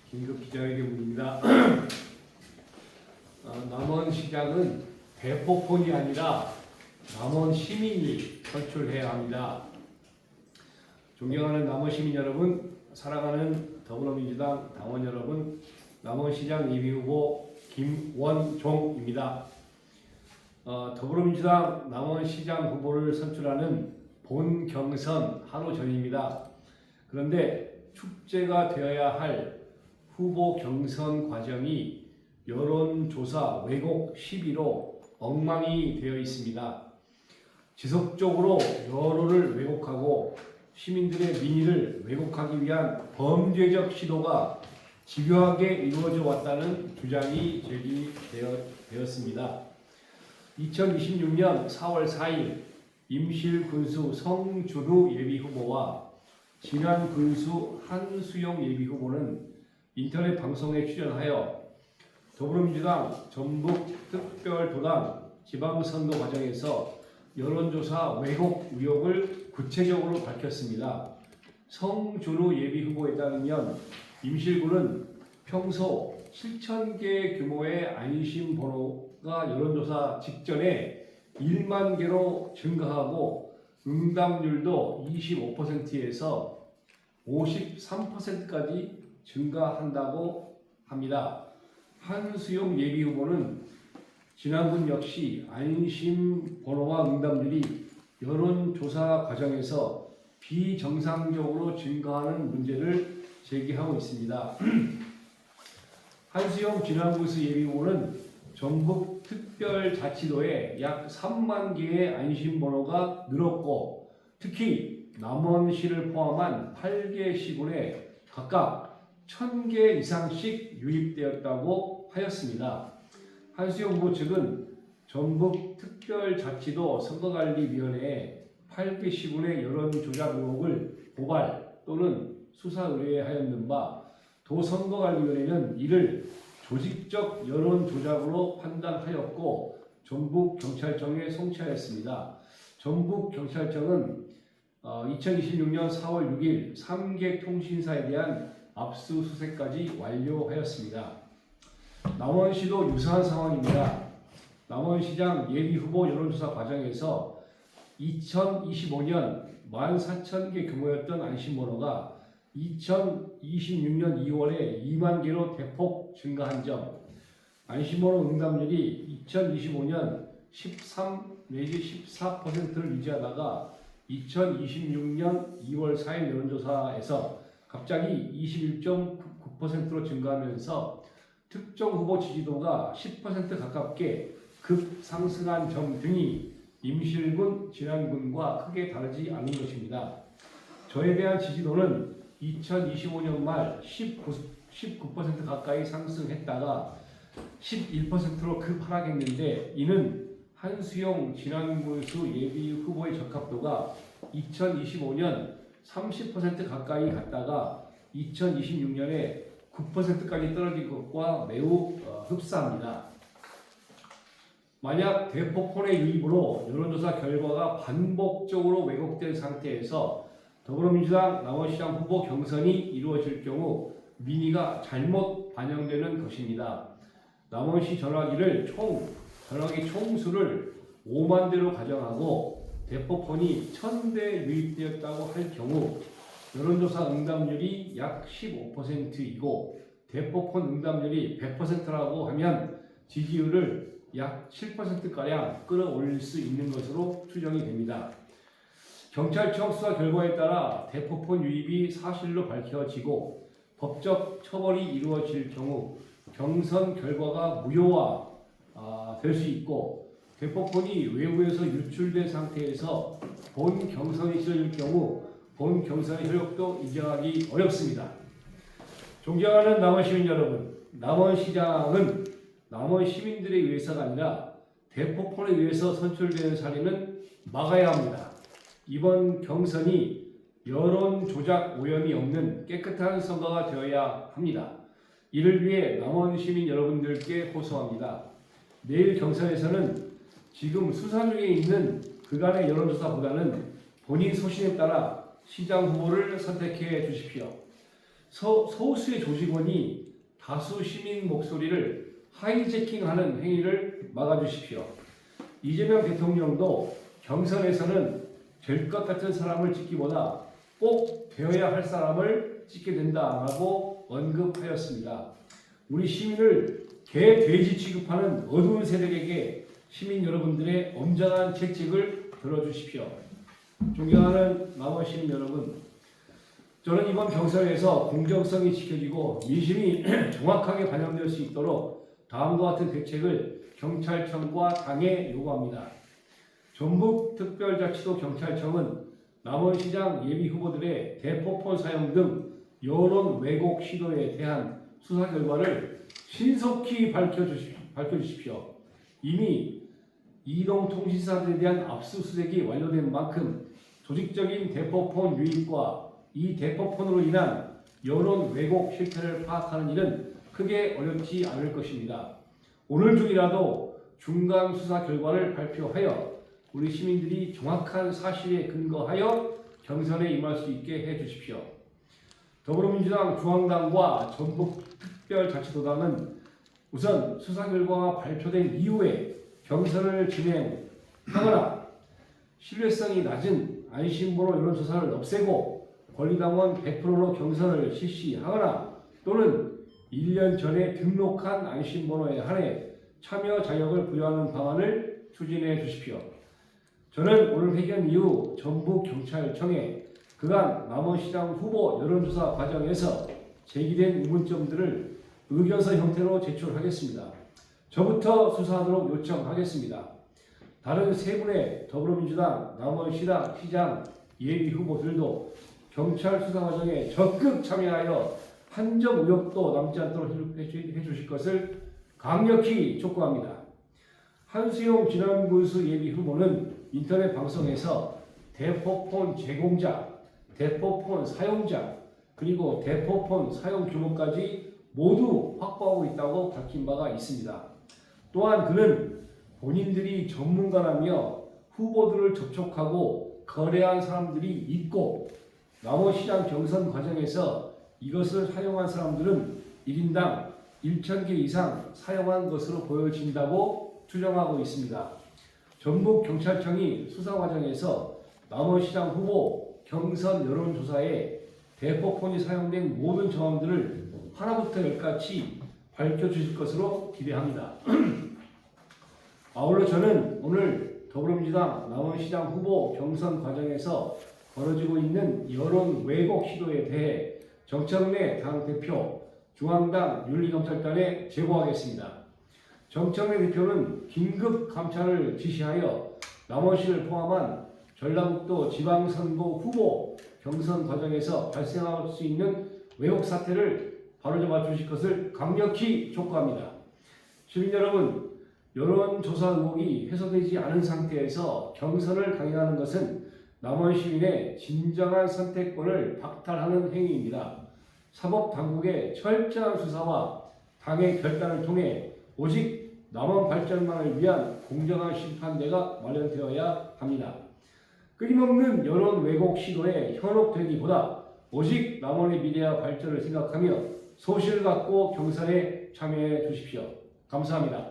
긴급 기자회견입니다. 남원시장은 대포폰이 아니라 남원 시민이 선출해야 합니다. 존경하는 남원 시민 여러분, 사랑하는 더불어민주당 당원 여러분, 남원시장 예비후보 김원종입니다. 더불어민주당 남원시장 후보를 선출하는 본 경선 하루 전입니다. 그런데 축제가 되어야 할 후보 경선 과정이 여론조사 왜곡 시비로 엉망이 되어 있습니다. 지속적으로 여론을 왜곡하고 시민들의 민의를 왜곡하기 위한 범죄적 시도가 집요하게 이루어져 왔다는 주장이 제기되었습니다. 2026년 4월 4일 임실군수 성준우 예비후보와 진안군수 한수영 예비후보는 인터넷 방송에 출연하여 더불어민주당 전북특별도당 지방선거 과정에서 여론조사 왜곡 의혹을 구체적으로 밝혔습니다. 성준우 예비후보에 따르면 임실군은 평소 7,000개 규모의 안심번호가 여론조사 직전에 1만 개로 증가하고 응답률도 25%에서 53%까지 증가한다고 합니다. 한수용 예비후보는 진안군 역시 안심번호와 응답률이 여론조사 과정에서 비정상적으로 증가하는 문제를 제기하고 있습니다. 한수용 진안군수 예비후보는 전북 특별자치도에 약 3만 개의 안심번호가 늘었고 특히 남원시를 포함한 8개 시군에 각각 1,000개 이상씩 유입되었다고 하였습니다. 한수영 후보 측은 전북 특별자치도 선거관리위원회에 8개 시군의 여론조작 의혹을 고발 또는 수사 의뢰하였는 바 도선거관리위원회는 이를 조직적 여론조작으로 판단하였고 전북경찰청에 송치하였습니다. 전북경찰청은 2026년 4월 6일 3개 통신사에 대한 압수수색까지 완료하였습니다. 남원시도 유사한 상황입니다. 남원시장 예비후보 여론조사 과정에서 2025년 14,000개 규모였던 안심번호가 2026년 2월에 2만 개로 대폭 증가한 점, 안심번호 응답률이 2025년 13 내지 14%를 유지하다가 2026년 2월 4일 여론조사에서 갑자기 21.9%로 증가하면서 특정 후보 지지도가 10% 가깝게 급상승한 점 등이 임실군, 진안군과 크게 다르지 않은 것입니다. 저에 대한 지지도는 2025년 말 19% 가까이 상승했다가 11%로 급하락했는데 이는 한수영 진안군수 예비 후보의 적합도가 2025년 30% 가까이 갔다가 2026년에 9%까지 떨어진 것과 매우 흡사합니다. 만약 대포폰의 유입으로 여론조사 결과가 반복적으로 왜곡된 상태에서 더불어민주당 남원시장 후보 경선이 이루어질 경우 민의가 잘못 반영되는 것입니다. 남원시 전화기 총수를 5만 대로 가정하고 대포폰이 1,000대 유입되었다고 할 경우 여론조사 응답률이 약 15%이고 대포폰 응답률이 100%라고 하면 지지율을 약 7%가량 끌어올릴 수 있는 것으로 추정이 됩니다. 경찰청 수사 결과에 따라 대포폰 유입이 사실로 밝혀지고 법적 처벌이 이루어질 경우 경선 결과가 무효화 될 수 있고 대포폰이 외부에서 유출된 상태에서 본 경선이 치러질 경우 본 경선의 효력도 인정하기 어렵습니다. 존경하는 남원 시민 여러분, 남원시장은 남원 시민들에 의해서가 아니라 대포폰에 의해서 선출되는 사례는 막아야 합니다. 이번 경선이 여론 조작 오염이 없는 깨끗한 선거가 되어야 합니다. 이를 위해 남원 시민 여러분들께 호소합니다. 내일 경선에서는 지금 수사 중에 있는 그간의 여론조사보다는 본인 소신에 따라 시장 후보를 선택해 주십시오. 소수의 조직원이 다수 시민 목소리를 하이제킹하는 행위를 막아주십시오. 이재명 대통령도 경선에서는 될 것 같은 사람을 찍기보다 꼭 되어야 할 사람을 찍게 된다라고 언급하였습니다. 우리 시민을 개, 돼지 취급하는 어두운 세력에게 시민 여러분들의 엄정한 책찍을 들어주십시오. 존경하는 남원 시민 여러분, 저는 이번 경선에서 공정성이 지켜지고 민심이 정확하게 반영될 수 있도록 다음과 같은 대책을 경찰청과 당에 요구합니다. 전북특별자치도 경찰청은 남원시장 예비 후보들의 대포폰 사용 등 여론 왜곡 시도에 대한 수사 결과를 신속히 밝혀주십시오. 이미 이동통신사들에 대한 압수수색이 완료된 만큼 조직적인 대포폰 유입과 이 대포폰으로 인한 여론 왜곡 실태를 파악하는 일은 크게 어렵지 않을 것입니다. 오늘 중이라도 중간 수사 결과를 발표하여 우리 시민들이 정확한 사실에 근거하여 경선에 임할 수 있게 해주십시오. 더불어민주당 중앙당과 전북특별자치도당은 우선 수사 결과가 발표된 이후에 경선을 진행하거나 신뢰성이 낮은 안심번호 여론조사를 없애고 권리당원 100%로 경선을 실시하거나 또는 1년 전에 등록한 안심번호에 한해 참여 자격을 부여하는 방안을 추진해 주십시오. 저는 오늘 회견 이후 전북경찰청에 그간 남원시장 후보 여론조사 과정에서 제기된 의문점들을 의견서 형태로 제출하겠습니다. 저부터 수사하도록 요청하겠습니다. 다른 세 분의 더불어민주당 남원시장 시장 예비 후보들도 경찰 수사 과정에 적극 참여하여 한 점 의혹도 남지 않도록 해주실 것을 강력히 촉구합니다. 한수용 진안군수 예비 후보는 인터넷 방송에서 대포폰 제공자, 대포폰 사용자, 그리고 대포폰 사용 규모까지 모두 확보하고 있다고 밝힌 바가 있습니다. 또한 그는 본인들이 전문가라며 후보들을 접촉하고 거래한 사람들이 있고 남원시장 경선 과정에서 이것을 사용한 사람들은 1인당 1,000개 이상 사용한 것으로 보여진다고 추정하고 있습니다. 전북경찰청이 수사 과정에서 남원시장 후보 경선 여론조사에 대포폰이 사용된 모든 정황들을 하나부터 열까지 밝혀주실 것으로 기대합니다. 아울러 저는 오늘 더불어민주당 남원시장 후보 경선 과정에서 벌어지고 있는 여론 왜곡 시도에 대해 정청래 당대표, 중앙당 윤리검찰단에 제보하겠습니다. 정청래 대표는 긴급 감찰을 지시하여 남원시를 포함한 전라북도 지방선거 후보 경선 과정에서 발생할 수 있는 왜곡 사태를 바로잡아 주실 것을 강력히 촉구합니다. 시민 여러분, 여론조사 의혹이 해소되지 않은 상태에서 경선을 강행하는 것은 남원 시민의 진정한 선택권을 박탈하는 행위입니다. 사법당국의 철저한 수사와 당의 결단을 통해 오직 남원 발전만을 위한 공정한 심판대가 마련되어야 합니다. 끊임없는 여론 왜곡 시도에 현혹되기보다 오직 남원의 미래와 발전을 생각하며 소신을 갖고 경선에 참여해 주십시오. 감사합니다.